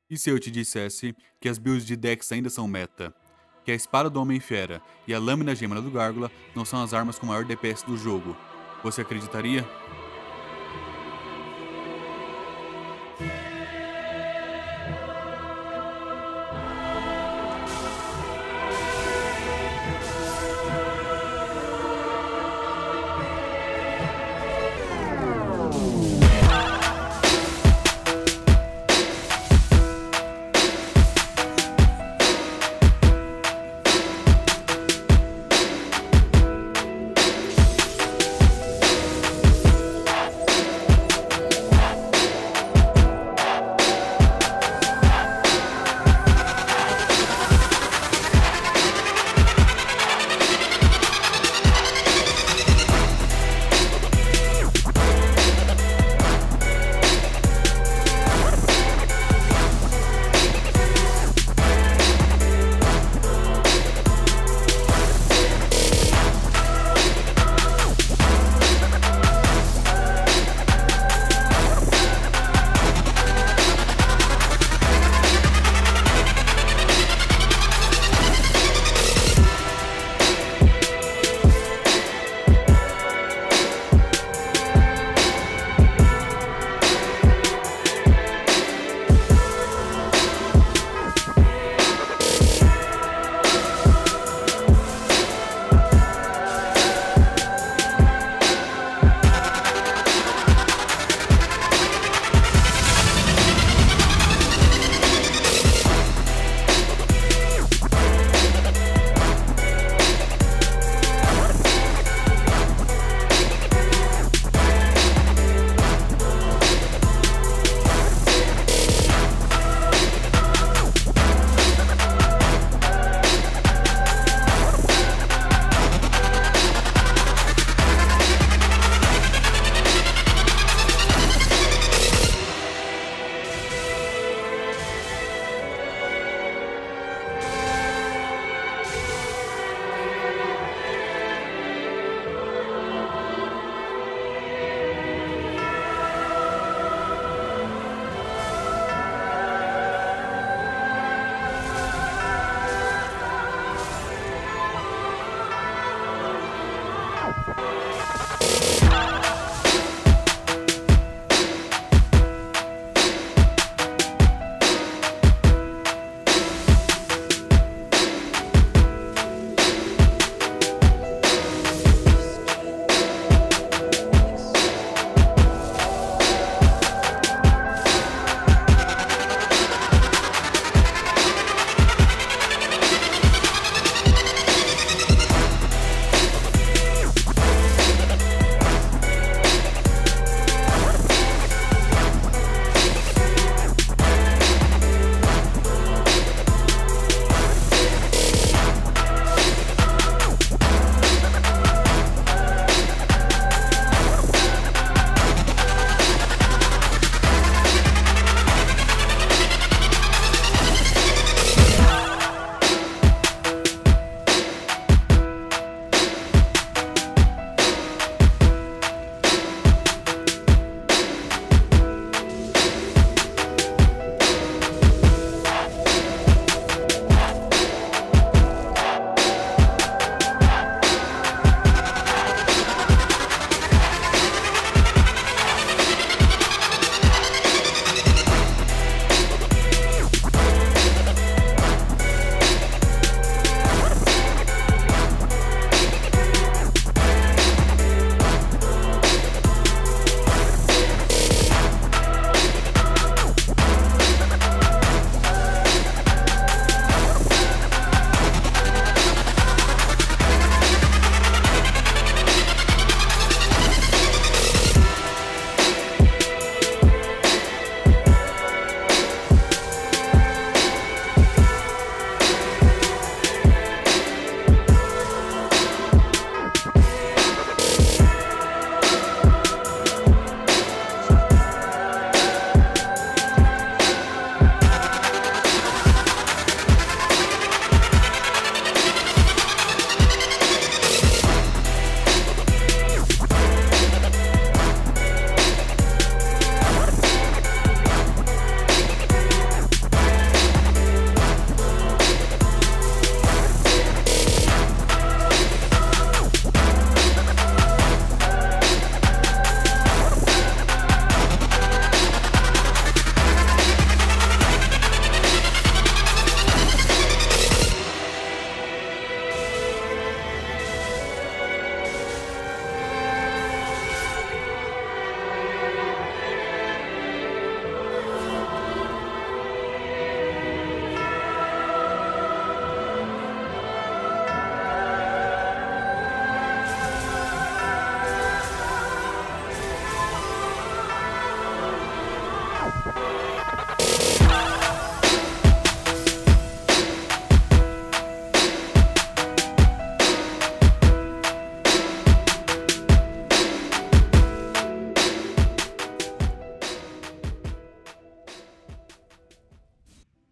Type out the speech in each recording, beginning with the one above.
E se eu te dissesse que as builds de Dex ainda são meta? Que a espada do Homem-Fera e a lâmina gêmea do Gárgula não são as armas com maior DPS do jogo? Você acreditaria?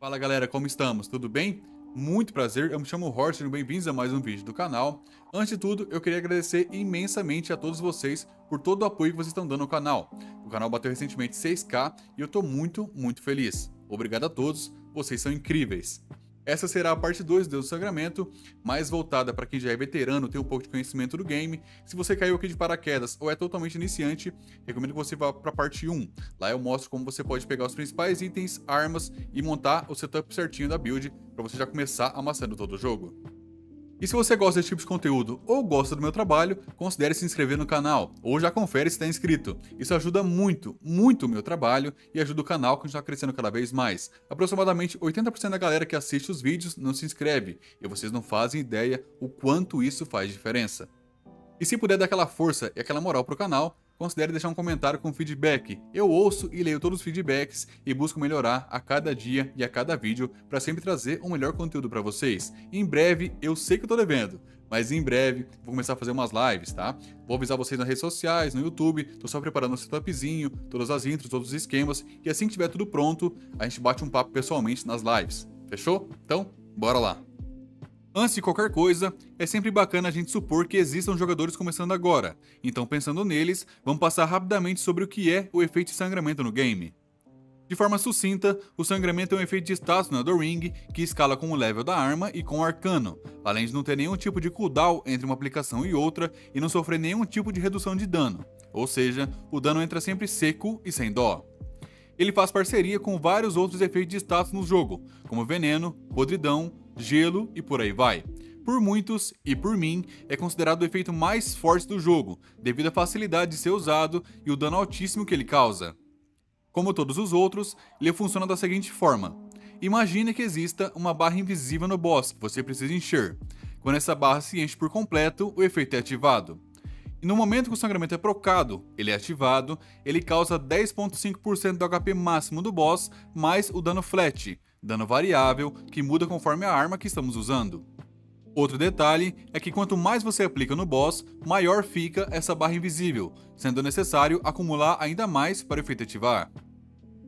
Fala galera, como estamos? Tudo bem? Muito prazer, eu me chamo Horst e bem-vindos a mais um vídeo do canal. Antes de tudo, eu queria agradecer imensamente a todos vocês por todo o apoio que vocês estão dando ao canal. O canal bateu recentemente 6K e eu tô muito feliz. Obrigado a todos, vocês são incríveis. Essa será a parte 2 do Deus do Sangramento, mais voltada para quem já é veterano, tem um pouco de conhecimento do game. Se você caiu aqui de paraquedas ou é totalmente iniciante, recomendo que você vá para a parte 1. Lá eu mostro como você pode pegar os principais itens, armas e montar o setup certinho da build para você já começar amassando todo o jogo. E se você gosta desse tipo de conteúdo ou gosta do meu trabalho, considere se inscrever no canal, ou já confere se está inscrito. Isso ajuda muito o meu trabalho e ajuda o canal que está crescendo cada vez mais. Aproximadamente 80% da galera que assiste os vídeos não se inscreve, e vocês não fazem ideia o quanto isso faz diferença. E se puder dar aquela força e aquela moral pro canal, considere deixar um comentário com feedback. Eu ouço e leio todos os feedbacks e busco melhorar a cada dia e a cada vídeo para sempre trazer um melhor conteúdo para vocês. Em breve, eu sei que eu tô devendo, mas em breve vou começar a fazer umas lives, tá? Vou avisar vocês nas redes sociais, no YouTube, tô só preparando o setupzinho, todas as intros, todos os esquemas, e assim que tiver tudo pronto, a gente bate um papo pessoalmente nas lives. Fechou? Então, bora lá! Antes de qualquer coisa, é sempre bacana a gente supor que existam jogadores começando agora, então pensando neles, vamos passar rapidamente sobre o que é o efeito de sangramento no game. De forma sucinta, o sangramento é um efeito de status no Elden Ring que escala com o level da arma e com o arcano, além de não ter nenhum tipo de cooldown entre uma aplicação e outra e não sofrer nenhum tipo de redução de dano, ou seja, o dano entra sempre seco e sem dó. Ele faz parceria com vários outros efeitos de status no jogo, como veneno, podridão, gelo e por aí vai. Por muitos, e por mim, é considerado o efeito mais forte do jogo, devido à facilidade de ser usado e o dano altíssimo que ele causa. Como todos os outros, ele funciona da seguinte forma. Imagine que exista uma barra invisível no boss que você precisa encher. Quando essa barra se enche por completo, o efeito é ativado. E no momento que o sangramento é procado, ele é ativado, ele causa 10.5% do HP máximo do boss, mais o dano flat, dano variável, que muda conforme a arma que estamos usando. Outro detalhe é que quanto mais você aplica no boss, maior fica essa barra invisível, sendo necessário acumular ainda mais para o efeito ativar.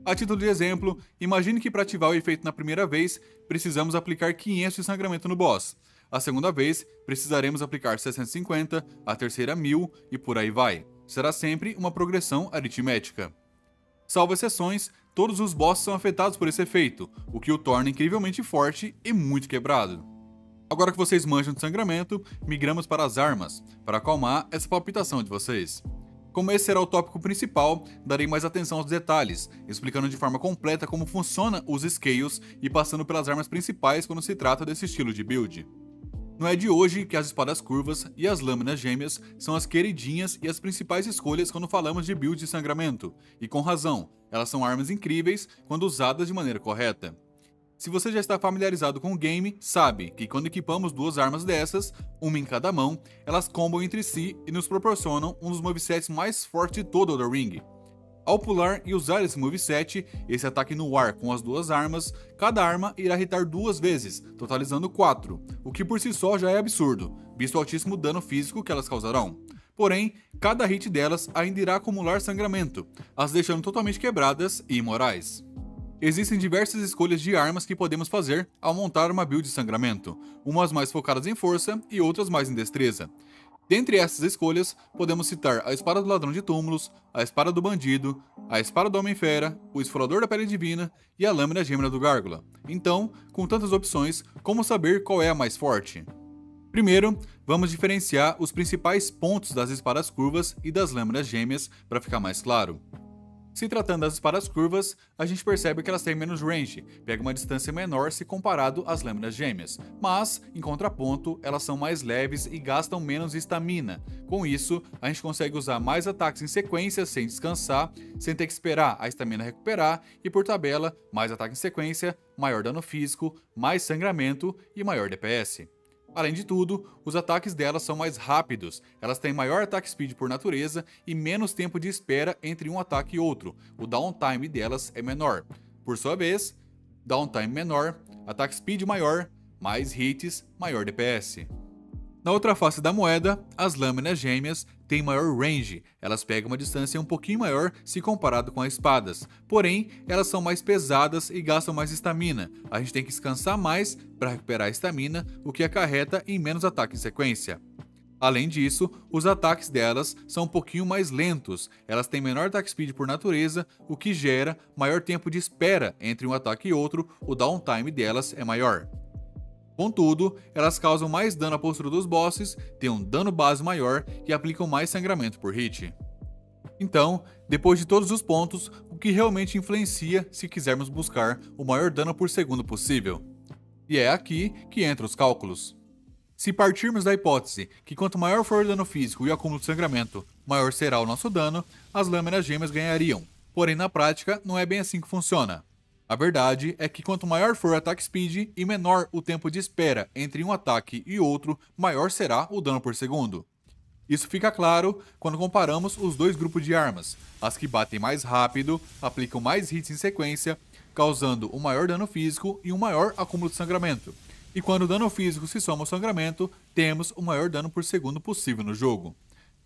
A título de exemplo, imagine que para ativar o efeito na primeira vez, precisamos aplicar 500 de sangramento no boss. A segunda vez, precisaremos aplicar 650, a terceira 1000 e por aí vai. Será sempre uma progressão aritmética. Salvo exceções, todos os bosses são afetados por esse efeito, o que o torna incrivelmente forte e muito quebrado. Agora que vocês manjam de sangramento, migramos para as armas, para acalmar essa palpitação de vocês. Como esse será o tópico principal, darei mais atenção aos detalhes, explicando de forma completa como funciona os scales e passando pelas armas principais quando se trata desse estilo de build. Não é de hoje que as espadas curvas e as lâminas gêmeas são as queridinhas e as principais escolhas quando falamos de build de sangramento, e com razão, elas são armas incríveis quando usadas de maneira correta. Se você já está familiarizado com o game, sabe que quando equipamos duas armas dessas, uma em cada mão, elas combam entre si e nos proporcionam um dos movesets mais fortes de todo o Elden Ring. Ao pular e usar esse moveset, esse ataque no ar com as duas armas, cada arma irá hitar 2 vezes, totalizando 4, o que por si só já é absurdo, visto o altíssimo dano físico que elas causarão. Porém, cada hit delas ainda irá acumular sangramento, as deixando totalmente quebradas e imorais. Existem diversas escolhas de armas que podemos fazer ao montar uma build de sangramento, umas mais focadas em força e outras mais em destreza. Dentre essas escolhas, podemos citar a espada do ladrão de túmulos, a espada do bandido, a espada do homem-fera, o esfolador da pele divina e a lâmina gêmea do gárgula. Então, com tantas opções, como saber qual é a mais forte? Primeiro, vamos diferenciar os principais pontos das espadas curvas e das lâminas gêmeas para ficar mais claro. Se tratando das espadas curvas, a gente percebe que elas têm menos range, pegam uma distância menor se comparado às lâminas gêmeas, mas, em contraponto, elas são mais leves e gastam menos estamina. Com isso, a gente consegue usar mais ataques em sequência sem descansar, sem ter que esperar a estamina recuperar e, por tabela, mais ataque em sequência, maior dano físico, mais sangramento e maior DPS. Além de tudo, os ataques delas são mais rápidos, elas têm maior ataque speed por natureza e menos tempo de espera entre um ataque e outro, o downtime delas é menor. Por sua vez, downtime menor, ataque speed maior, mais hits, maior DPS. Na outra face da moeda, as lâminas gêmeas têm maior range, elas pegam uma distância um pouquinho maior se comparado com as espadas, porém elas são mais pesadas e gastam mais estamina, a gente tem que descansar mais para recuperar a estamina, o que acarreta em menos ataque em sequência. Além disso, os ataques delas são um pouquinho mais lentos, elas têm menor attack speed por natureza, o que gera maior tempo de espera entre um ataque e outro, o downtime delas é maior. Contudo, elas causam mais dano à postura dos bosses, têm um dano base maior e aplicam mais sangramento por hit. Então, depois de todos os pontos, o que realmente influencia se quisermos buscar o maior dano por segundo possível? E é aqui que entram os cálculos. Se partirmos da hipótese que quanto maior for o dano físico e o acúmulo de sangramento, maior será o nosso dano, as lâminas gêmeas ganhariam. Porém, na prática, não é bem assim que funciona. A verdade é que quanto maior for o attack speed e menor o tempo de espera entre um ataque e outro, maior será o dano por segundo. Isso fica claro quando comparamos os dois grupos de armas. As que batem mais rápido, aplicam mais hits em sequência, causando um maior dano físico e um maior acúmulo de sangramento. E quando o dano físico se soma ao sangramento, temos o maior dano por segundo possível no jogo.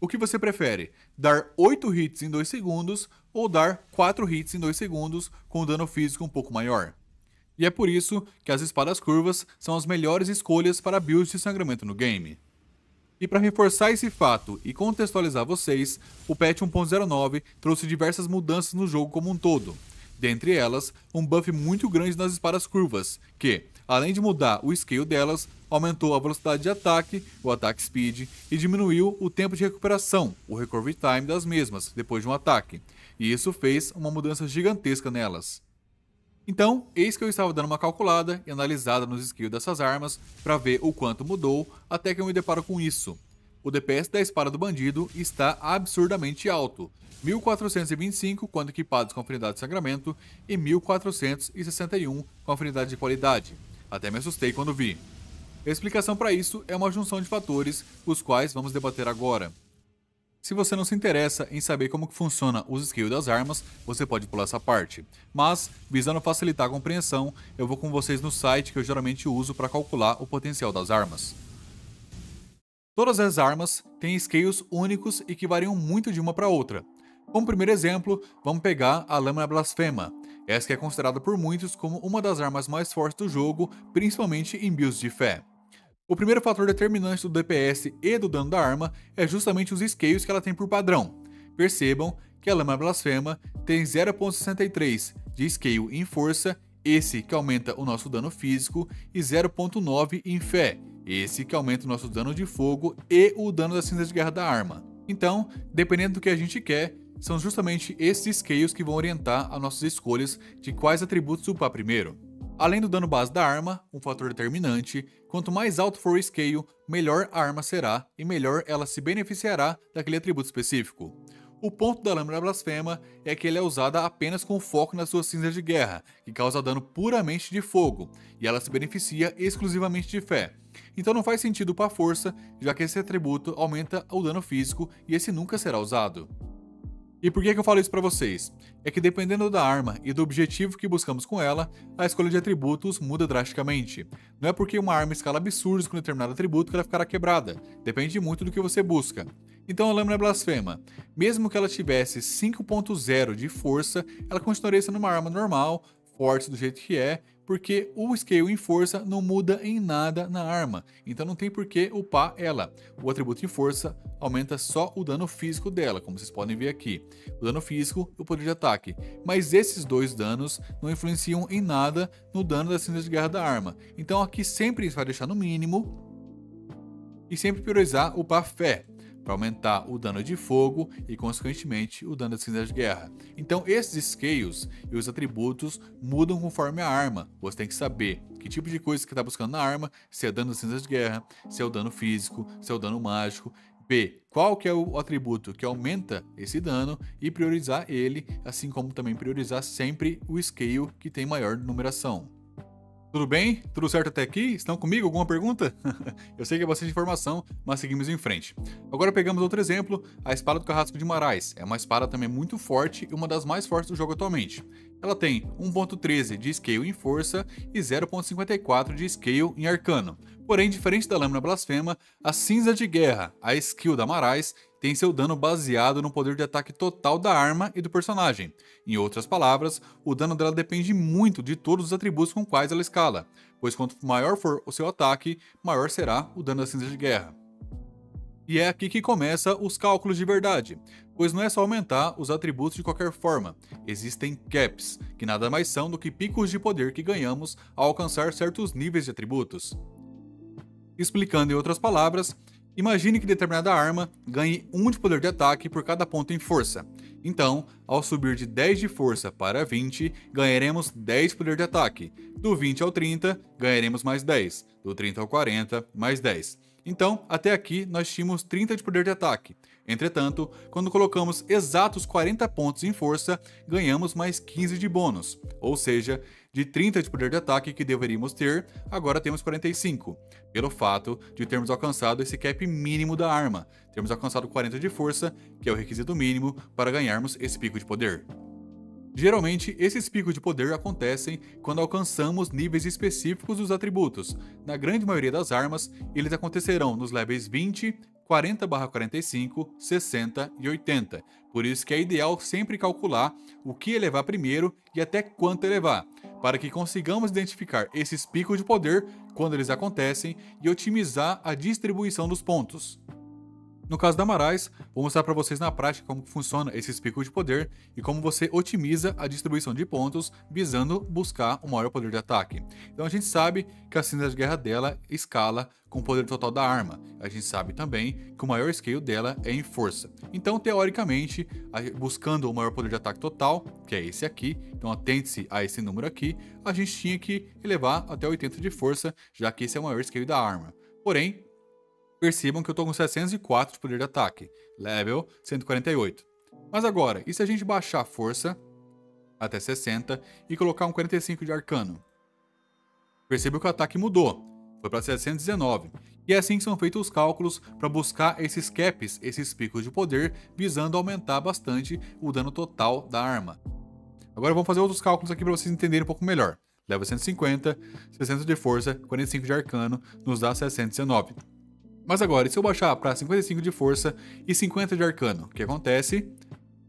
O que você prefere? Dar 8 hits em 2 segundos ou dar 4 hits em 2 segundos com dano físico um pouco maior? E é por isso que as espadas curvas são as melhores escolhas para builds de sangramento no game. E para reforçar esse fato e contextualizar vocês, o patch 1.09 trouxe diversas mudanças no jogo como um todo. Dentre elas, um buff muito grande nas espadas curvas, que, além de mudar o scale delas, aumentou a velocidade de ataque, o attack speed e diminuiu o tempo de recuperação, o recovery time das mesmas, depois de um ataque. E isso fez uma mudança gigantesca nelas. Então, eis que eu estava dando uma calculada e analisada nos skills dessas armas para ver o quanto mudou, até que eu me deparo com isso. O DPS da espada do bandido está absurdamente alto, 1425 quando equipados com afinidade de sangramento e 1461 com afinidade de qualidade. Até me assustei quando vi. A explicação para isso é uma junção de fatores, os quais vamos debater agora. Se você não se interessa em saber como que funciona os skills das armas, você pode pular essa parte. Mas, visando facilitar a compreensão, eu vou com vocês no site que eu geralmente uso para calcular o potencial das armas. Todas as armas têm skills únicos e que variam muito de uma para outra. Como primeiro exemplo, vamos pegar a Lâmina Blasfema. Essa que é considerada por muitos como uma das armas mais fortes do jogo, principalmente em builds de fé. O primeiro fator determinante do DPS e do dano da arma é justamente os scales que ela tem por padrão. Percebam que a Lâmina Blasfema tem 0.63 de scale em força, esse que aumenta o nosso dano físico, e 0.9 em fé, esse que aumenta o nosso dano de fogo e o dano da cinza de guerra da arma. Então, dependendo do que a gente quer, são justamente esses scales que vão orientar as nossas escolhas de quais atributos upar primeiro. Além do dano base da arma, um fator determinante, quanto mais alto for o scale, melhor a arma será e melhor ela se beneficiará daquele atributo específico. O ponto da Lâmina Blasfema é que ela é usada apenas com foco nas suas cinzas de guerra, que causa dano puramente de fogo, e ela se beneficia exclusivamente de fé. Então não faz sentido upar força, já que esse atributo aumenta o dano físico e esse nunca será usado. E por que eu falo isso pra vocês? É que dependendo da arma e do objetivo que buscamos com ela, a escolha de atributos muda drasticamente. Não é porque uma arma escala absurdos com determinado atributo que ela ficará quebrada, depende muito do que você busca. Então a Lâmina Blasfema, mesmo que ela tivesse 5.0 de força, ela continuaria sendo uma arma normal, forte do jeito que é, porque o scale em força não muda em nada na arma, então não tem por que upar ela. O atributo em força aumenta só o dano físico dela, como vocês podem ver aqui. O dano físico e o poder de ataque. Mas esses dois danos não influenciam em nada no dano da cinza de guerra da arma. Então aqui sempre vai deixar no mínimo e sempre priorizar upar fé, para aumentar o dano de fogo e, consequentemente, o dano da cinza de guerra. Então, esses scales e os atributos mudam conforme a arma. Você tem que saber que tipo de coisa que está buscando na arma, se é dano da cinza de guerra, se é o dano físico, se é o dano mágico. B, qual que é o atributo que aumenta esse dano e priorizar ele, assim como também priorizar sempre o scale que tem maior numeração. Tudo bem? Tudo certo até aqui? Estão comigo? Alguma pergunta? Eu sei que é bastante informação, mas seguimos em frente. Agora pegamos outro exemplo, a espada do Carrasco de Marais. É uma espada também muito forte e uma das mais fortes do jogo atualmente. Ela tem 1.13 de Scale em Força e 0.54 de Scale em Arcano. Porém, diferente da Lâmina Blasfema, a Cinza de Guerra, a skill da Marais, tem seu dano baseado no poder de ataque total da arma e do personagem. Em outras palavras, o dano dela depende muito de todos os atributos com quais ela escala, pois quanto maior for o seu ataque, maior será o dano da Cinza de Guerra. E é aqui que começa os cálculos de verdade, pois não é só aumentar os atributos de qualquer forma, existem caps, que nada mais são do que picos de poder que ganhamos ao alcançar certos níveis de atributos. Explicando em outras palavras, imagine que determinada arma ganhe 1 de poder de ataque por cada ponto em força. Então, ao subir de 10 de força para 20, ganharemos 10 de poder de ataque. Do 20 ao 30, ganharemos mais 10. Do 30 ao 40, mais 10. Então, até aqui, nós tínhamos 30 de poder de ataque. Entretanto, quando colocamos exatos 40 pontos em força, ganhamos mais 15 de bônus. Ou seja, de 30 de poder de ataque que deveríamos ter, agora temos 45. Pelo fato de termos alcançado esse cap mínimo da arma. Termos alcançado 40 de força, que é o requisito mínimo para ganharmos esse pico de poder. Geralmente, esses picos de poder acontecem quando alcançamos níveis específicos dos atributos. Na grande maioria das armas, eles acontecerão nos levels 20, 40/45, 60 e 80. Por isso que é ideal sempre calcular o que elevar primeiro e até quanto elevar, para que consigamos identificar esses picos de poder quando eles acontecem e otimizar a distribuição dos pontos. No caso da Marais, vou mostrar para vocês na prática como funciona esses picos de poder e como você otimiza a distribuição de pontos visando buscar o maior poder de ataque. Então a gente sabe que a Cinza de Guerra dela escala com o poder total da arma. A gente sabe também que o maior scale dela é em força. Então, teoricamente, buscando o maior poder de ataque total, que é esse aqui, então atente-se a esse número aqui, a gente tinha que elevar até 80 de força, já que esse é o maior scale da arma. Porém, percebam que eu estou com 604 de poder de ataque, level 148. Mas agora, e se a gente baixar a força até 60 e colocar um 45 de arcano? Percebam que o ataque mudou, foi para 719. E é assim que são feitos os cálculos para buscar esses caps, esses picos de poder, visando aumentar bastante o dano total da arma. Agora vamos fazer outros cálculos aqui para vocês entenderem um pouco melhor. Level 150, 60 de força, 45 de arcano, nos dá 619. Mas agora, e se eu baixar para 55 de força e 50 de arcano, o que acontece?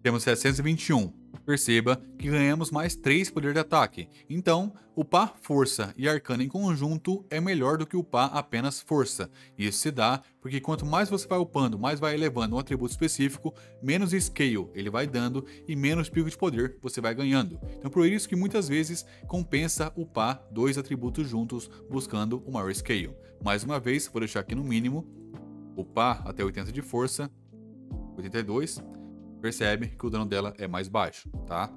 Temos 721. Perceba que ganhamos mais 3 poder de ataque. Então, upar força e arcano em conjunto é melhor do que upar apenas força. Isso se dá porque quanto mais você vai upando, mais vai elevando um atributo específico, menos scale ele vai dando e menos pico de poder você vai ganhando. Então por isso que muitas vezes compensa upar 2 atributos juntos buscando o maior scale. Mais uma vez, vou deixar aqui no mínimo, upar até 80 de força, 82, percebe que o dano dela é mais baixo, tá?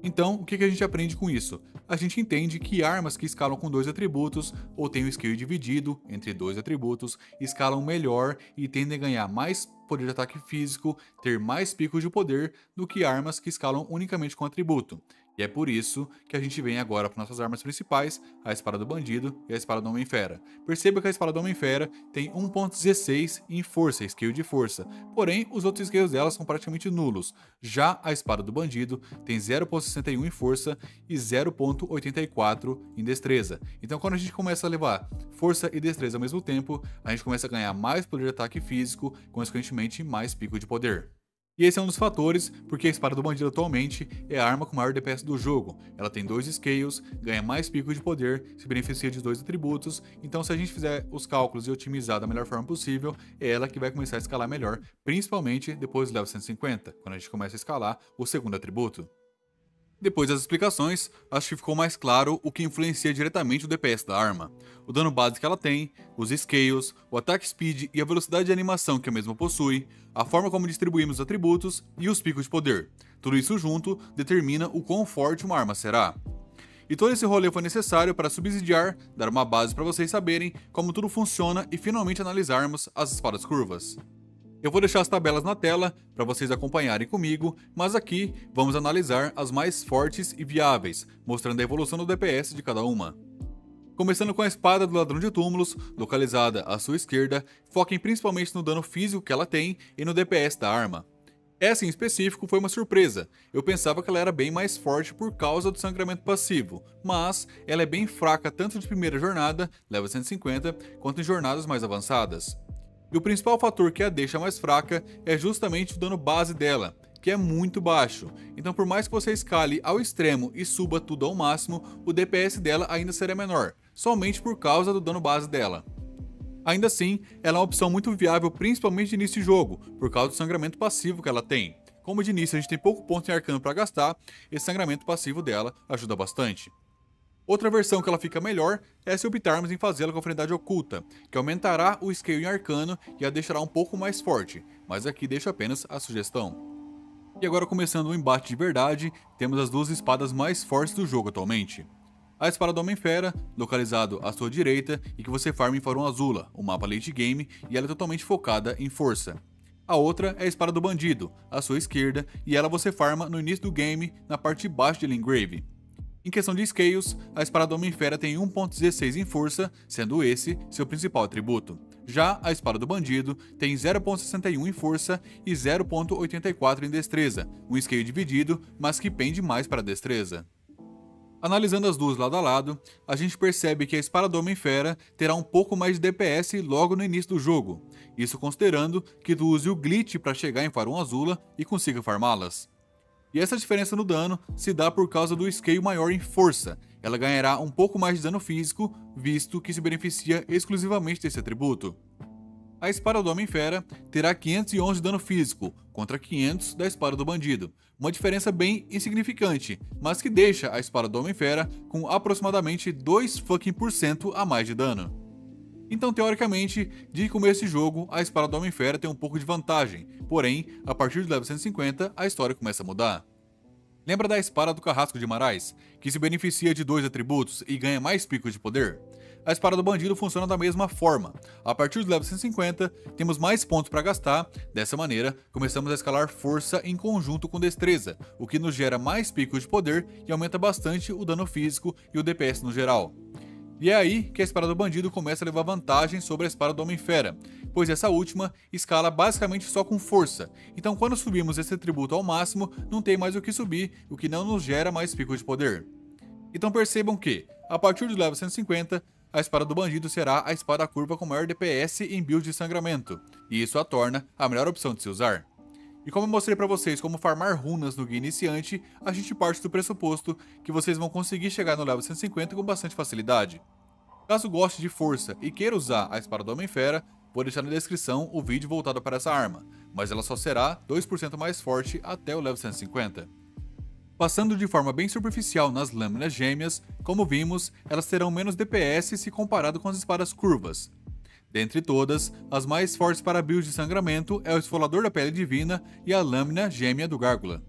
Então, o que a gente aprende com isso? A gente entende que armas que escalam com 2 atributos ou têm o scale dividido entre 2 atributos escalam melhor e tendem a ganhar mais poder de ataque físico, ter mais picos de poder do que armas que escalam unicamente com atributo. E é por isso que a gente vem agora para nossas armas principais, a Espada do Bandido e a Espada do Homem-Fera. Perceba que a Espada do Homem-Fera tem 1.16 em força, skill de força, porém os outros skills dela são praticamente nulos. Já a Espada do Bandido tem 0.61 em força e 0.84 em destreza. Então quando a gente começa a levar força e destreza ao mesmo tempo, a gente começa a ganhar mais poder de ataque físico, consequentemente mais pico de poder. E esse é um dos fatores porque a Espada do Bandido atualmente é a arma com maior DPS do jogo. Ela tem 2 scales, ganha mais pico de poder, se beneficia de 2 atributos, então se a gente fizer os cálculos e otimizar da melhor forma possível, é ela que vai começar a escalar melhor, principalmente depois do level 150, quando a gente começa a escalar o segundo atributo. Depois das explicações, acho que ficou mais claro o que influencia diretamente o DPS da arma. O dano base que ela tem, os scales, o ataque speed e a velocidade de animação que a mesma possui, a forma como distribuímos os atributos e os picos de poder. Tudo isso junto determina o quão forte uma arma será. E todo esse rolê foi necessário para subsidiar, dar uma base para vocês saberem como tudo funciona e finalmente analisarmos as espadas curvas. Eu vou deixar as tabelas na tela para vocês acompanharem comigo, mas aqui vamos analisar as mais fortes e viáveis, mostrando a evolução do DPS de cada uma. Começando com a Espada do Ladrão de Túmulos, localizada à sua esquerda, foquem principalmente no dano físico que ela tem e no DPS da arma. Essa em específico foi uma surpresa. Eu pensava que ela era bem mais forte por causa do sangramento passivo, mas ela é bem fraca tanto de primeira jornada, level 150, quanto em jornadas mais avançadas. E o principal fator que a deixa mais fraca é justamente o dano base dela, que é muito baixo. Então por mais que você escale ao extremo e suba tudo ao máximo, o DPS dela ainda será menor, somente por causa do dano base dela. Ainda assim, ela é uma opção muito viável principalmente de início de jogo, por causa do sangramento passivo que ela tem. Como de início a gente tem pouco ponto em arcano para gastar, esse sangramento passivo dela ajuda bastante. Outra versão que ela fica melhor é se optarmos em fazê-la com afinidade oculta, que aumentará o scale em arcano e a deixará um pouco mais forte, mas aqui deixo apenas a sugestão. E agora começando o embate de verdade, temos as duas espadas mais fortes do jogo atualmente. A espada do Homem-Fera, localizado à sua direita e que você farma em Farum Azula, o mapa late game, e ela é totalmente focada em força. A outra é a espada do Bandido, à sua esquerda, e ela você farma no início do game, na parte de baixo de Lingrave. Em questão de scales, a espada do Homem-Fera tem 1.16 em força, sendo esse seu principal atributo. Já a espada do Bandido tem 0.61 em força e 0.84 em destreza, um scale dividido, mas que pende mais para a destreza. Analisando as duas lado a lado, a gente percebe que a espada do Homem-Fera terá um pouco mais de DPS logo no início do jogo, isso considerando que tu use o glitch para chegar em Farum Azula e consiga farmá-las. E essa diferença no dano se dá por causa do scale maior em força, ela ganhará um pouco mais de dano físico, visto que se beneficia exclusivamente desse atributo. A espada do Homem-Fera terá 511 de dano físico, contra 500 da espada do Bandido, uma diferença bem insignificante, mas que deixa a espada do Homem-Fera com aproximadamente 2% a mais de dano. Então, teoricamente, de começo de jogo, a espada do Homem-Fera tem um pouco de vantagem, porém, a partir do level 150, a história começa a mudar. Lembra da espada do Carrasco de Marais, que se beneficia de 2 atributos e ganha mais picos de poder? A espada do Bandido funciona da mesma forma. A partir do level 150, temos mais pontos para gastar, dessa maneira, começamos a escalar força em conjunto com destreza, o que nos gera mais picos de poder e aumenta bastante o dano físico e o DPS no geral. E é aí que a espada do Bandido começa a levar vantagem sobre a espada do Homem-Fera, pois essa última escala basicamente só com força, então quando subimos esse atributo ao máximo, não tem mais o que subir, o que não nos gera mais picos de poder. Então percebam que, a partir do level 150, a espada do Bandido será a espada curva com maior DPS em build de sangramento, e isso a torna a melhor opção de se usar. E como eu mostrei para vocês como farmar runas no guia iniciante, a gente parte do pressuposto que vocês vão conseguir chegar no level 150 com bastante facilidade. Caso goste de força e queira usar a espada do Homem-Fera, vou deixar na descrição o vídeo voltado para essa arma, mas ela só será 2% mais forte até o level 150. Passando de forma bem superficial nas lâminas gêmeas, como vimos, elas terão menos DPS se comparado com as espadas curvas. Dentre todas, as mais fortes para build de sangramento é o Esfolador da Pele Divina e a Lâmina Gêmea do Gárgula.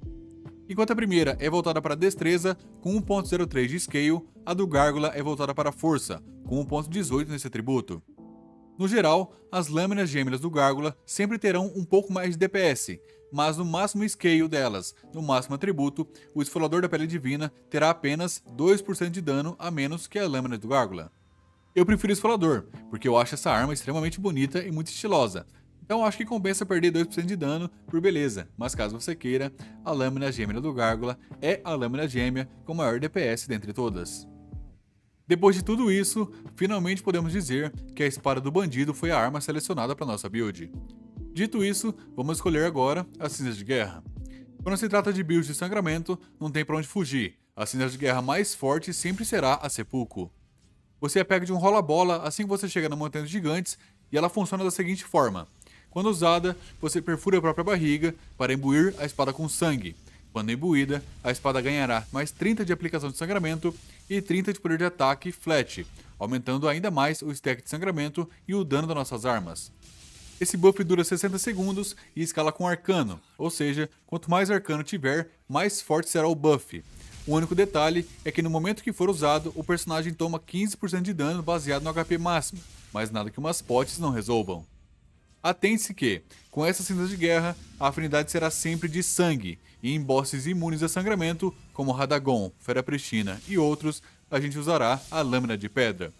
Enquanto a primeira é voltada para destreza, com 1.03 de scale, a do Gárgula é voltada para força, com 1.18 nesse atributo. No geral, as lâminas gêmeas do Gárgula sempre terão um pouco mais de DPS, mas no máximo scale delas, no máximo atributo, o Esfolador da Pele Divina terá apenas 2% de dano a menos que a lâmina do Gárgula. Eu prefiro o Esfolador, porque eu acho essa arma extremamente bonita e muito estilosa, então acho que compensa perder 2% de dano por beleza, mas caso você queira, a lâmina gêmea do Gárgula é a lâmina gêmea com maior DPS dentre todas. Depois de tudo isso, finalmente podemos dizer que a espada do Bandido foi a arma selecionada para nossa build. Dito isso, vamos escolher agora as cinzas de guerra. Quando se trata de build de sangramento, não tem para onde fugir, a cinza de guerra mais forte sempre será a Seppuku. Você é pego de um rola-bola assim que você chega na Montanha dos Gigantes e ela funciona da seguinte forma. Quando usada, você perfura a própria barriga para imbuir a espada com sangue. Quando imbuída, a espada ganhará mais 30 de aplicação de sangramento e 30 de poder de ataque flat, aumentando ainda mais o stack de sangramento e o dano das nossas armas. Esse buff dura 60 segundos e escala com arcano, ou seja, quanto mais arcano tiver, mais forte será o buff. O único detalhe é que no momento que for usado, o personagem toma 15% de dano baseado no HP máximo, mas nada que umas potes não resolvam. Atente-se que, com essas cinzas de guerra, a afinidade será sempre de sangue, e em bosses imunes a sangramento, como Radagon, Fera Pristina e outros, a gente usará a Lâmina de Pedra.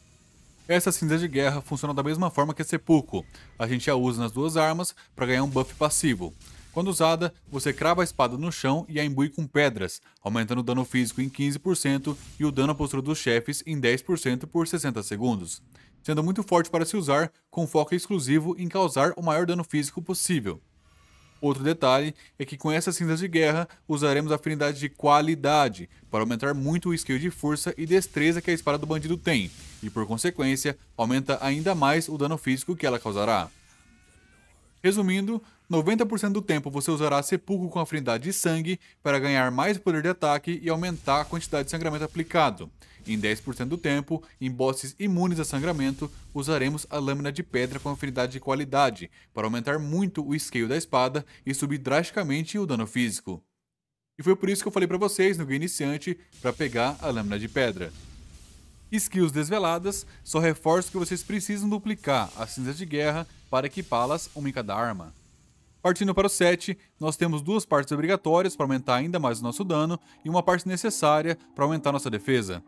Essa cinza de guerra funciona da mesma forma que a Seppuku, a gente a usa nas duas armas para ganhar um buff passivo. Quando usada, você crava a espada no chão e a imbui com pedras, aumentando o dano físico em 15% e o dano à postura dos chefes em 10% por 60 segundos, sendo muito forte para se usar, com foco exclusivo em causar o maior dano físico possível. Outro detalhe é que com essas cinzas de guerra usaremos a afinidade de qualidade para aumentar muito o skill de força e destreza que a espada do bandido tem, e por consequência aumenta ainda mais o dano físico que ela causará. Resumindo, 90% do tempo você usará sepulcro com afinidade de sangue para ganhar mais poder de ataque e aumentar a quantidade de sangramento aplicado. Em 10% do tempo, em bosses imunes a sangramento, usaremos a lâmina de pedra com afinidade de qualidade para aumentar muito o scale da espada e subir drasticamente o dano físico. E foi por isso que eu falei para vocês no Guia Iniciante para pegar a lâmina de pedra. Skills desveladas só reforçam que vocês precisam duplicar as cinzas de guerra para equipá-las uma em cada arma. Partindo para o set, nós temos duas partes obrigatórias para aumentar ainda mais o nosso dano e uma parte necessária para aumentar nossa defesa.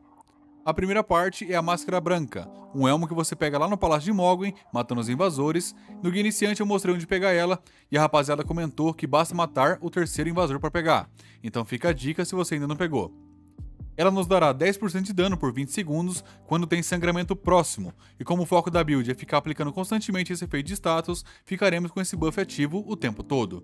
A primeira parte é a Máscara Branca, um elmo que você pega lá no Palácio de Mogwai, matando os invasores. No Guia Iniciante eu mostrei onde pegar ela, e a rapaziada comentou que basta matar o terceiro invasor para pegar, então fica a dica se você ainda não pegou. Ela nos dará 10% de dano por 20 segundos quando tem sangramento próximo, e como o foco da build é ficar aplicando constantemente esse efeito de status, ficaremos com esse buff ativo o tempo todo.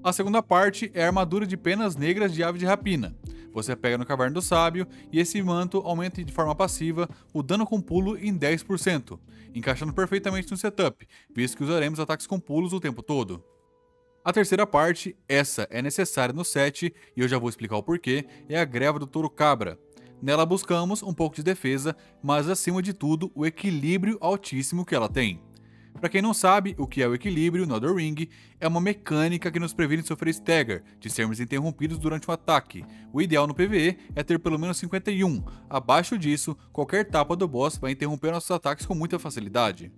A segunda parte é a armadura de penas negras de ave de rapina. Você pega no Caverna do Sábio e esse manto aumenta de forma passiva o dano com pulo em 10%, encaixando perfeitamente no setup, visto que usaremos ataques com pulos o tempo todo. A terceira parte, essa é necessária no set, e eu já vou explicar o porquê, é a Greva do Touro Cabra. Nela buscamos um pouco de defesa, mas acima de tudo o equilíbrio altíssimo que ela tem. Para quem não sabe o que é o equilíbrio no Elden Ring, é uma mecânica que nos previne de sofrer stagger, de sermos interrompidos durante um ataque. O ideal no PvE é ter pelo menos 51, abaixo disso, qualquer tapa do boss vai interromper nossos ataques com muita facilidade.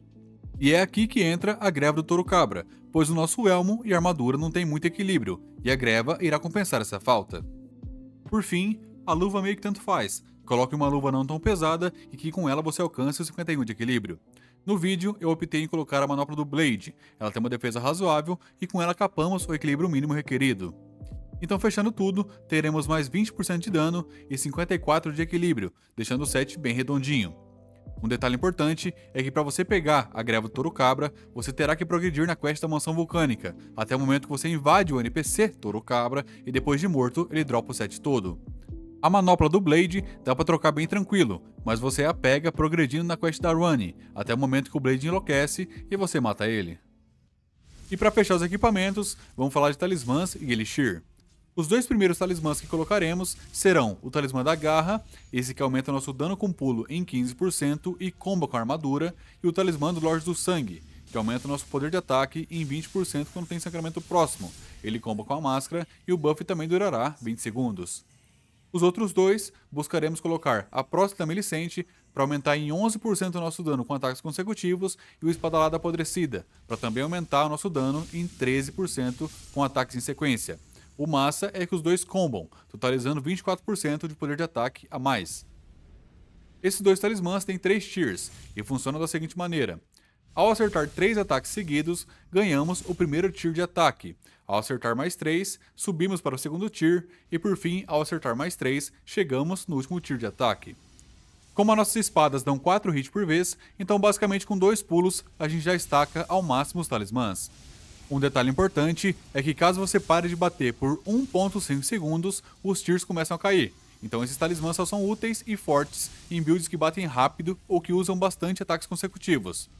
E é aqui que entra a Greva do Touro Cabra, pois o nosso elmo e armadura não tem muito equilíbrio, e a greva irá compensar essa falta. Por fim, a luva meio que tanto faz. Coloque uma luva não tão pesada e que com ela você alcance o 51 de equilíbrio. No vídeo, eu optei em colocar a manopla do Blade, ela tem uma defesa razoável e com ela capamos o equilíbrio mínimo requerido. Então fechando tudo, teremos mais 20% de dano e 54 de equilíbrio, deixando o set bem redondinho. Um detalhe importante é que para você pegar a Greva do Touro Cabra, você terá que progredir na quest da Mansão Vulcânica, até o momento que você invade o NPC Touro Cabra e depois de morto ele dropa o set todo. A manopla do Blade dá para trocar bem tranquilo, mas você a pega progredindo na quest da Runny, até o momento que o Blade enlouquece e você mata ele. E para fechar os equipamentos, vamos falar de talismãs e Elixir. Os dois primeiros talismãs que colocaremos serão o Talismã da Garra, esse que aumenta nosso dano com pulo em 15% e comba com a armadura, e o Talismã do Lorde do Sangue, que aumenta nosso poder de ataque em 20% quando tem sangramento próximo. Ele comba com a máscara e o buff também durará 20 segundos. Os outros dois, buscaremos colocar a Próstata da Melicente para aumentar em 11% o nosso dano com ataques consecutivos e o Espadalada Apodrecida, para também aumentar o nosso dano em 13% com ataques em sequência. O massa é que os dois combam, totalizando 24% de poder de ataque a mais. Esses dois talismãs têm 3 tiers e funcionam da seguinte maneira. Ao acertar 3 ataques seguidos, ganhamos o primeiro tier de ataque. Ao acertar mais 3, subimos para o segundo tier e por fim, ao acertar mais 3, chegamos no último tier de ataque. Como as nossas espadas dão 4 hits por vez, então basicamente com 2 pulos a gente já estaca ao máximo os talismãs. Um detalhe importante é que caso você pare de bater por 1.5 segundos, os tiers começam a cair. Então esses talismãs só são úteis e fortes em builds que batem rápido ou que usam bastante ataques consecutivos.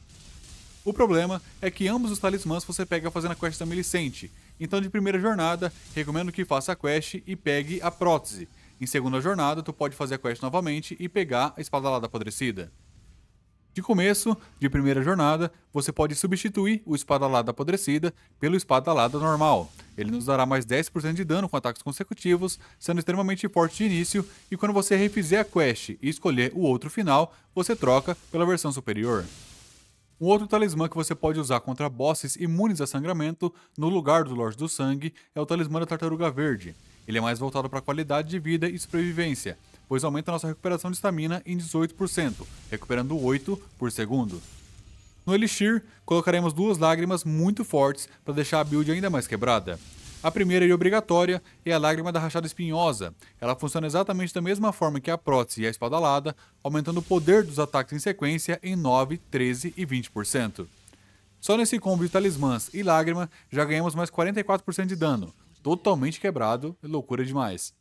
O problema é que ambos os talismãs você pega fazendo a quest da Melicente, então de primeira jornada, recomendo que faça a quest e pegue a prótese. Em segunda jornada, tu pode fazer a quest novamente e pegar a Espadalada Apodrecida. De começo, de primeira jornada, você pode substituir o Espadalada Apodrecida pelo Espadalada normal. Ele nos dará mais 10% de dano com ataques consecutivos, sendo extremamente forte de início, e quando você refizer a quest e escolher o outro final, você troca pela versão superior. Um outro talismã que você pode usar contra bosses imunes a sangramento, no lugar do Lorde do Sangue, é o Talismã da Tartaruga Verde. Ele é mais voltado para qualidade de vida e sobrevivência, pois aumenta nossa recuperação de estamina em 18%, recuperando 8 por segundo. No Elixir, colocaremos duas lágrimas muito fortes para deixar a build ainda mais quebrada. A primeira e obrigatória é a Lágrima da Rachada Espinhosa. Ela funciona exatamente da mesma forma que a Prótese e a Espada Alada, aumentando o poder dos ataques em sequência em 9, 13 e 20%. Só nesse combo de Talismãs e Lágrima já ganhamos mais 44% de dano, totalmente quebrado, loucura demais.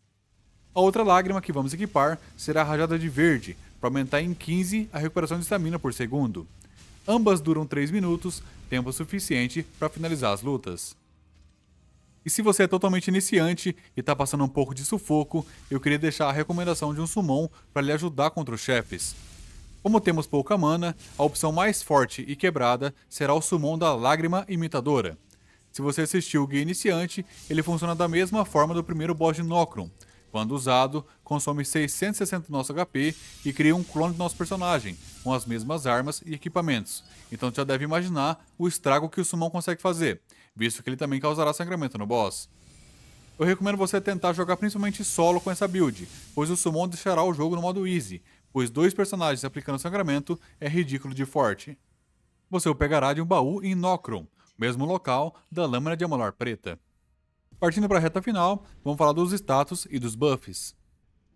A outra lágrima que vamos equipar será a Rajada de Verde, para aumentar em 15 a recuperação de estamina por segundo. Ambas duram 3 minutos, tempo suficiente para finalizar as lutas. E se você é totalmente iniciante e está passando um pouco de sufoco, eu queria deixar a recomendação de um summon para lhe ajudar contra os chefes. Como temos pouca mana, a opção mais forte e quebrada será o summon da Lágrima Imitadora. Se você assistiu o Guia Iniciante, ele funciona da mesma forma do primeiro boss de Nokron. Quando usado, consome 660 do nosso HP e cria um clone do nosso personagem, com as mesmas armas e equipamentos. Então você já deve imaginar o estrago que o summon consegue fazer, visto que ele também causará sangramento no boss. Eu recomendo você tentar jogar principalmente solo com essa build, pois o summon deixará o jogo no modo easy, pois 2 personagens aplicando sangramento é ridículo de forte. Você o pegará de um baú em Nokron, mesmo local da Lâmina de Amolar Preta. Partindo para a reta final, vamos falar dos status e dos buffs.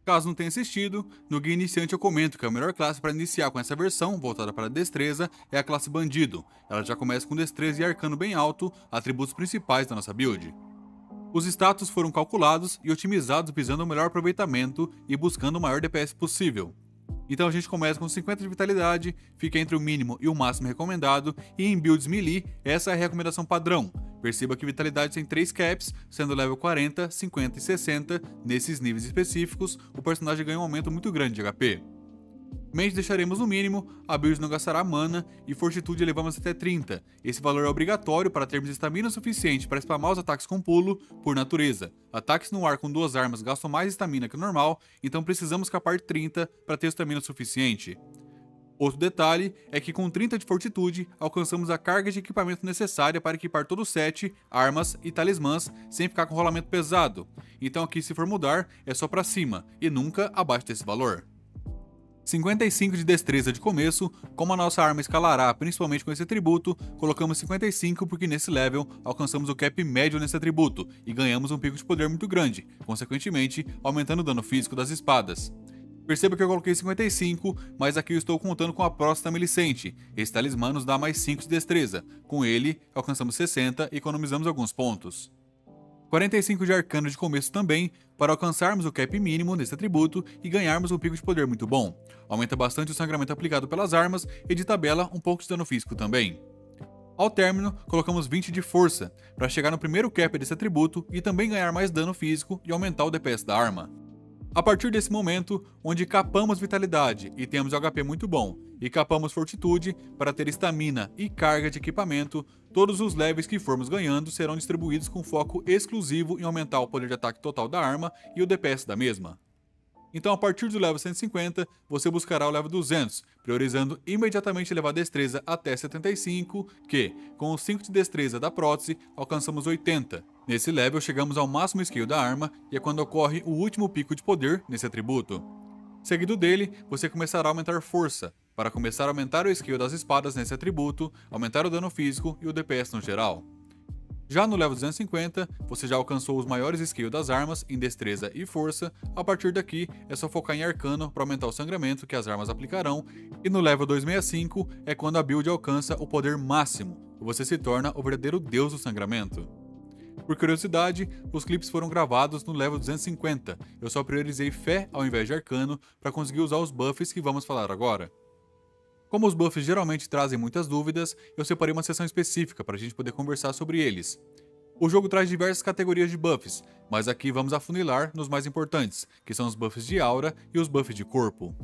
Caso não tenha assistido, no Guia Iniciante eu comento que a melhor classe para iniciar com essa versão, voltada para a destreza, é a classe Bandido. Ela já começa com destreza e arcano bem alto, atributos principais da nossa build. Os status foram calculados e otimizados visando o melhor aproveitamento e buscando o maior DPS possível. Então a gente começa com 50 de vitalidade, fica entre o mínimo e o máximo recomendado, e em builds melee, essa é a recomendação padrão. Perceba que vitalidade tem 3 caps, sendo level 40, 50 e 60, nesses níveis específicos, o personagem ganha um aumento muito grande de HP. Mente deixaremos no mínimo, a build não gastará mana e fortitude elevamos até 30. Esse valor é obrigatório para termos estamina suficiente para spamar os ataques com pulo, por natureza. Ataques no ar com 2 armas gastam mais estamina que o normal, então precisamos capar 30 para ter estamina suficiente. Outro detalhe é que com 30 de fortitude, alcançamos a carga de equipamento necessária para equipar todo o set, armas e talismãs sem ficar com rolamento pesado. Então aqui se for mudar, é só para cima e nunca abaixo desse valor. 55 de destreza de começo, como a nossa arma escalará principalmente com esse atributo, colocamos 55 porque nesse level alcançamos o cap médio nesse atributo e ganhamos um pico de poder muito grande, consequentemente aumentando o dano físico das espadas. Perceba que eu coloquei 55, mas aqui eu estou contando com a próxima Melicente. Esse talismã nos dá mais 5 de destreza, com ele alcançamos 60 e economizamos alguns pontos. 45 de arcano de começo também, para alcançarmos o cap mínimo nesse atributo e ganharmos um pico de poder muito bom. Aumenta bastante o sangramento aplicado pelas armas e de tabela um pouco de dano físico também. Ao término, colocamos 20 de força, para chegar no primeiro cap desse atributo e também ganhar mais dano físico e aumentar o DPS da arma. A partir desse momento, onde capamos vitalidade e temos HP muito bom, e capamos fortitude para ter estamina e carga de equipamento, todos os levels que formos ganhando serão distribuídos com foco exclusivo em aumentar o poder de ataque total da arma e o DPS da mesma. Então a partir do level 150, você buscará o level 200, priorizando imediatamente levar destreza até 75, que, com os 5 de destreza da prótese, alcançamos 80. Nesse level chegamos ao máximo skill da arma, e é quando ocorre o último pico de poder nesse atributo. Seguido dele, você começará a aumentar força, para começar a aumentar o skill das espadas nesse atributo, aumentar o dano físico e o DPS no geral. Já no level 250, você já alcançou os maiores skills das armas em destreza e força, a partir daqui é só focar em arcano para aumentar o sangramento que as armas aplicarão, e no level 265 é quando a build alcança o poder máximo, e você se torna o verdadeiro deus do sangramento. Por curiosidade, os clipes foram gravados no level 250, eu só priorizei fé ao invés de arcano para conseguir usar os buffs que vamos falar agora. Como os buffs geralmente trazem muitas dúvidas, eu separei uma seção específica para a gente poder conversar sobre eles. O jogo traz diversas categorias de buffs, mas aqui vamos afunilar nos mais importantes, que são os buffs de aura e os buffs de corpo.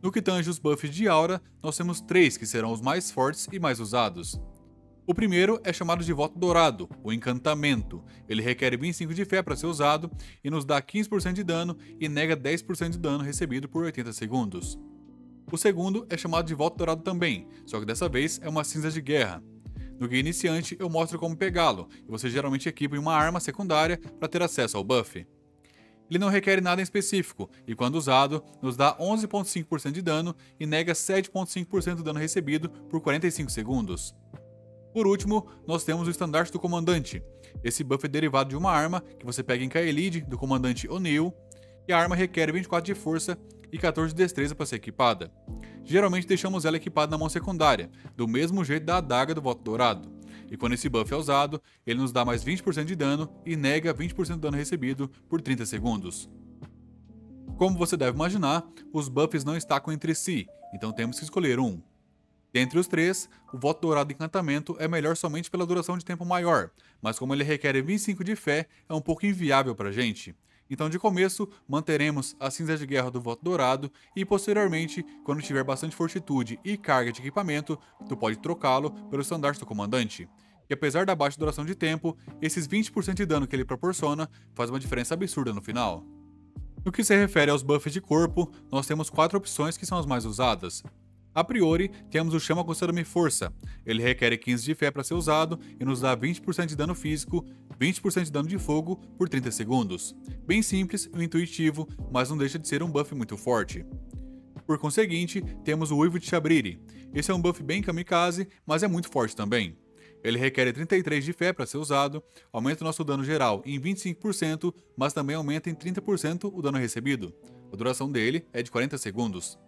No que tange os buffs de aura, nós temos 3 que serão os mais fortes e mais usados. O primeiro é chamado de Voto Dourado, o Encantamento. Ele requer 25 de fé para ser usado e nos dá 15% de dano e nega 10% de dano recebido por 80 segundos. O segundo é chamado de Voto Dourado também, só que dessa vez é uma cinza de guerra. No Guia Iniciante eu mostro como pegá-lo, e você geralmente equipa em uma arma secundária para ter acesso ao buff. Ele não requer nada em específico, e quando usado, nos dá 11,5% de dano e nega 7,5% do dano recebido por 45 segundos. Por último, nós temos o Estandarte do Comandante. Esse buff é derivado de uma arma que você pega em Kaelid, do Comandante O'Neill, e a arma requer 24 de força e 14 de destreza para ser equipada. Geralmente deixamos ela equipada na mão secundária, do mesmo jeito da adaga do Voto Dourado. E quando esse buff é usado, ele nos dá mais 20% de dano e nega 20% do dano recebido por 30 segundos. Como você deve imaginar, os buffs não estacam entre si, então temos que escolher um. Dentre os três, o Voto Dourado Encantamento é melhor somente pela duração de tempo maior, mas como ele requer 25 de fé, é um pouco inviável pra gente. Então de começo, manteremos a Cinza de Guerra do Voto Dourado e posteriormente, quando tiver bastante fortitude e carga de equipamento, tu pode trocá-lo pelo Estandarte do Comandante. E apesar da baixa duração de tempo, esses 20% de dano que ele proporciona faz uma diferença absurda no final. No que se refere aos buffs de corpo, nós temos 4 opções que são as mais usadas. A priori, temos o Chama Considera-me Força. Ele requer 15 de fé para ser usado e nos dá 20% de dano físico, 20% de dano de fogo por 30 segundos. Bem simples e intuitivo, mas não deixa de ser um buff muito forte. Por conseguinte, temos o Uivo de Chabriri. Esse é um buff bem kamikaze, mas é muito forte também. Ele requer 33 de fé para ser usado, aumenta o nosso dano geral em 25%, mas também aumenta em 30% o dano recebido. A duração dele é de 40 segundos.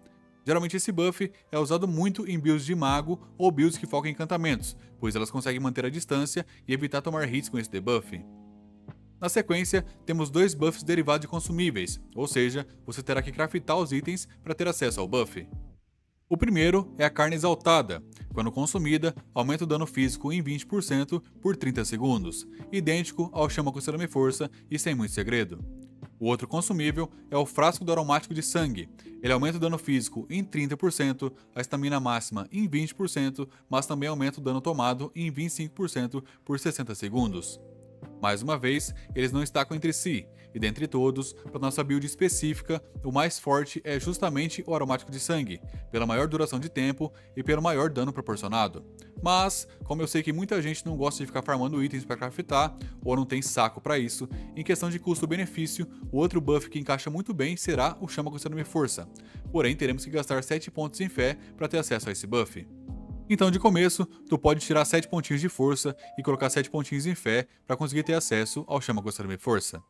Geralmente esse buff é usado muito em builds de mago ou builds que focam em encantamentos, pois elas conseguem manter a distância e evitar tomar hits com esse debuff. Na sequência, temos 2 buffs derivados de consumíveis, ou seja, você terá que craftar os itens para ter acesso ao buff. O primeiro é a Carne Exaltada. Quando consumida, aumenta o dano físico em 20% por 30 segundos, idêntico ao Chama Considera-me Força e sem muito segredo. O outro consumível é o Frasco do Aromático de Sangue. Ele aumenta o dano físico em 30%, a estamina máxima em 20%, mas também aumenta o dano tomado em 25% por 60 segundos. Mais uma vez, eles não estacam entre si, e dentre todos, para nossa build específica, o mais forte é justamente o Aromático de Sangue, pela maior duração de tempo e pelo maior dano proporcionado. Mas, como eu sei que muita gente não gosta de ficar farmando itens para craftar, ou não tem saco para isso, em questão de custo-benefício, o outro buff que encaixa muito bem será o Chama Considera-me Força. Porém, teremos que gastar 7 pontos em fé para ter acesso a esse buff. Então, de começo, tu pode tirar 7 pontinhos de força e colocar 7 pontinhos em fé para conseguir ter acesso ao Chama Considera-me Força.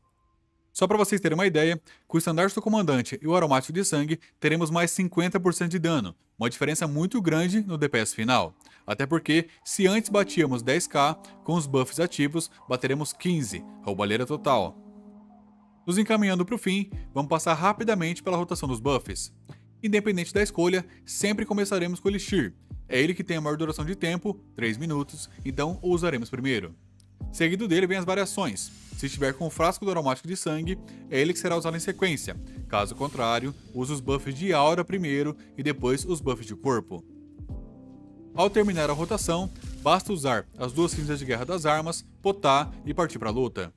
Só para vocês terem uma ideia, com o Estandarte do Comandante e o Aromático de Sangue, teremos mais 50% de dano, uma diferença muito grande no DPS final. Até porque, se antes batíamos 10k, com os buffs ativos, bateremos 15, roubalheira total. Nos encaminhando para o fim, vamos passar rapidamente pela rotação dos buffs. Independente da escolha, sempre começaremos com o Elixir. É ele que tem a maior duração de tempo, 3 minutos, então o usaremos primeiro. Seguido dele vem as variações. Se estiver com o Frasco do Aromático de Sangue, é ele que será usado em sequência. Caso contrário, use os buffs de aura primeiro e depois os buffs de corpo. Ao terminar a rotação, basta usar as 2 cinzas de guerra das armas, potar e partir para a luta.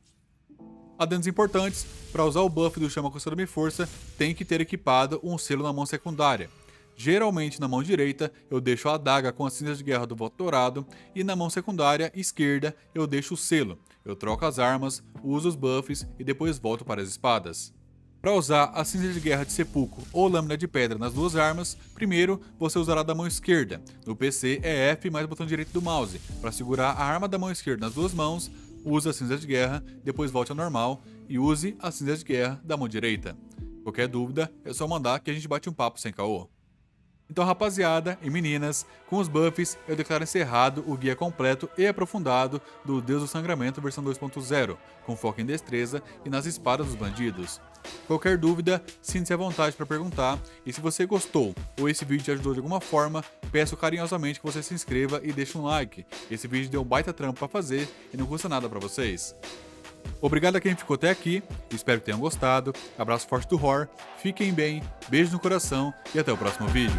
Adendos importantes: para usar o buff do Chama Considera-me Força, tem que ter equipado um selo na mão secundária. Geralmente na mão direita eu deixo a adaga com as cinzas de guerra do Voto Dourado e na mão secundária esquerda eu deixo o selo. Eu troco as armas, uso os buffs e depois volto para as espadas. Para usar a cinza de guerra de sepulcro ou lâmina de pedra nas 2 armas, primeiro você usará da mão esquerda. No PC é F mais botão direito do mouse. Para segurar a arma da mão esquerda nas 2 mãos, use a cinza de guerra, depois volte ao normal e use a cinza de guerra da mão direita. Qualquer dúvida é só mandar que a gente bate um papo sem caô. Então, rapaziada e meninas, com os buffs eu declaro encerrado o guia completo e aprofundado do Deus do Sangramento versão 2.0, com foco em destreza e nas espadas dos bandidos. Qualquer dúvida, sinta-se à vontade para perguntar, e se você gostou ou esse vídeo te ajudou de alguma forma, peço carinhosamente que você se inscreva e deixe um like. Esse vídeo deu um baita trampo para fazer e não custa nada para vocês. Obrigado a quem ficou até aqui, espero que tenham gostado, abraço forte do Hor, fiquem bem, beijo no coração e até o próximo vídeo.